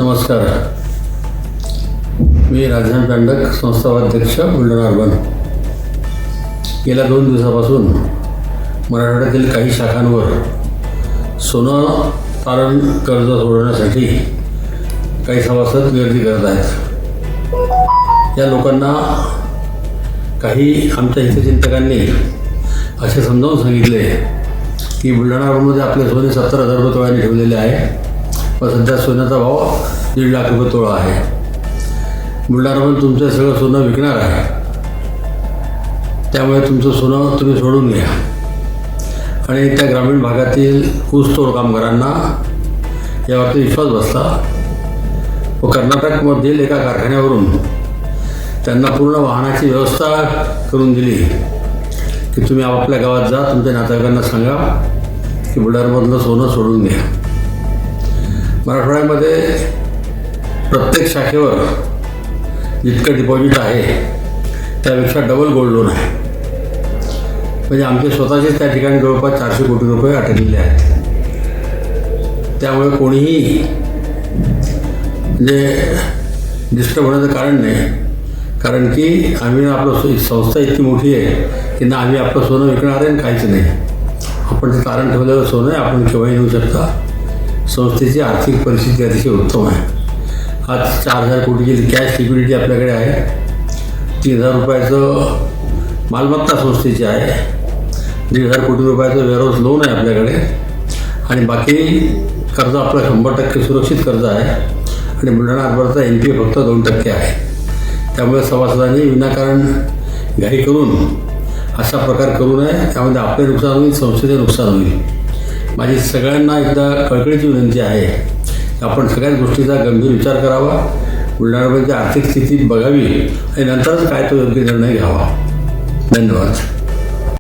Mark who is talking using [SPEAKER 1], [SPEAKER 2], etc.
[SPEAKER 1] नमस्कार. मी राजधान दांडक संस्थावाध्यक्ष बुलढाणा अर्बन. गेल्या 2 दिवसापासून मराठवाड्यातील काही शाखांवर सोनं तारण कर्ज सोडवण्यासाठी काही सभासद गर्दी करत आहेत. या लोकांना काही आमच्या हितचिंतकांनी असे समजावून सांगितले की बुलढाणा अर्बनमध्ये आपले सोने 70,000 रुपये तोळ्याने ठेवलेले आहे व सध्या सोन्याचा भाव 1.5 लाख रुपये तोळा आहे. बुलढाणामध्ये तुमचं सगळं सोनं विकणार आहे, त्यामुळे तुमचं सोनं तुम्ही सोडून घ्या. आणि त्या ग्रामीण भागातील ऊसतोड कामगारांना यावरती विश्वास बसला व कर्नाटकमधील एका कारखान्यावरून त्यांना पूर्ण वाहनाची व्यवस्था करून दिली की तुम्ही आपापल्या गावात जा, तुमच्या नातेवाईकांना सांगा की बुलढाण्यामधलं सोनं सोडून घ्या. मराठवाड्यामध्ये प्रत्येक शाखेवर जितकं डिपॉझिट आहे त्यापेक्षा डबल गोल्ड लोन आहे. म्हणजे आमचे स्वतःचेच त्या ठिकाणी जवळपास 400 कोटी रुपये अटकलेले आहेत. त्यामुळे कोणीही म्हणजे डिस्टर्ब होण्याचं कारण नाही, कारण की आम्ही आपलं संस्था इतकी मोठी आहे की ना आम्ही आपलं सोनं विकणार आहे काहीच नाही. आपण ते तारण ठेवलेलं सोनं आहे, आपण केव्हाही नेऊ शकता. संस्थेची आर्थिक परिस्थिती अतिशय उत्तम आहे. आज 4,000 कोटीची कॅश लिक्विडिटी आपल्याकडे आहे. 3,000 रुपयाचं मालमत्ता संस्थेची आहे. 1,500 कोटी रुपयाचं वेअरहाऊस लोन आहे आपल्याकडे. आणि बाकी कर्ज आपलं 100% सुरक्षित कर्ज आहे. आणि बुलढाणा अर्बनचा NPA फक्त 2% आहे. त्यामुळे सभासदांनी विनाकारण घाई करून असा प्रकार करू नये. त्यामध्ये आपले नुकसान होईल, संस्थेचे नुकसान होईल. माझी सगळ्यांना एकदा कळकळीची विनंती आहे की आपण सगळ्याच गोष्टीचा गंभीर विचार करावा, बुलढाण्याची आर्थिक स्थिती बघावी आणि नंतरच काय तो योग्य निर्णय घ्यावा. धन्यवाद.